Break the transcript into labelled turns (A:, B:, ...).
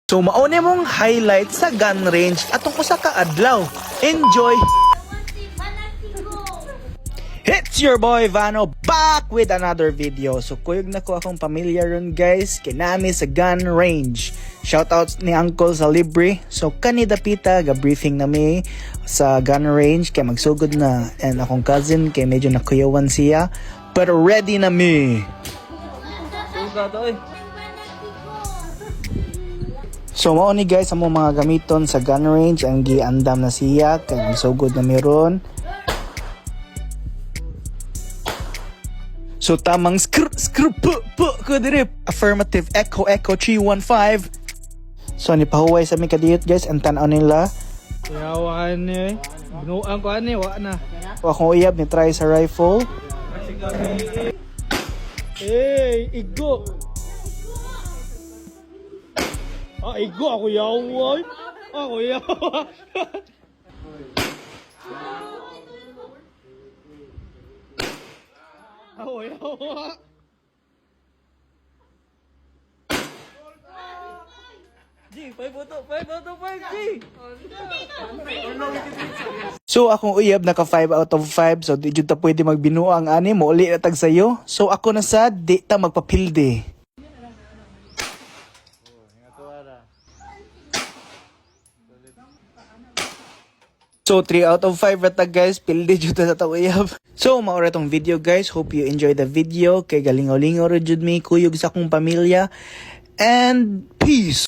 A: So mauni mong highlight sa gun range atong usa ka adlaw. Enjoy! It's your boy Vano back with another video. So kuyog na ko akong pamilya ron guys, kinami sa gun range. Shoutouts ni Uncle sa libre. So kanidapita ga briefing nami sa gun range kay magsugod na, and akong cousin kay medyo nakuyawan siya. Pero ready na mi. So mao ni guys among mga gamiton sa gun range, ang giandam na siya kay magsugod na meron. So tamang ko dire. Affirmative echo 315. So ni pahuway sa mi kadiyot guys, ang tan-aw nila.
B: Yawan ni. Binuang ko ani wa na.
A: O akong uyab ni try sa rifle.
B: Hey, igo. Igo ako yawan. Ako yawan. Ako yawan. G, 5 G.
A: So akong uyab naka 5 out of 5. So di jud ta pwede magbinuang ani mo uli na tag sayo. So ako na sad di ta magpapilde. So 3 out of 5 rata guys, pilde jud ta sa uyab. So maura tong video guys, hope you enjoy the video. Kay galingaw-lingaw ra jud mi kuyog sa akong pamilya. And peace.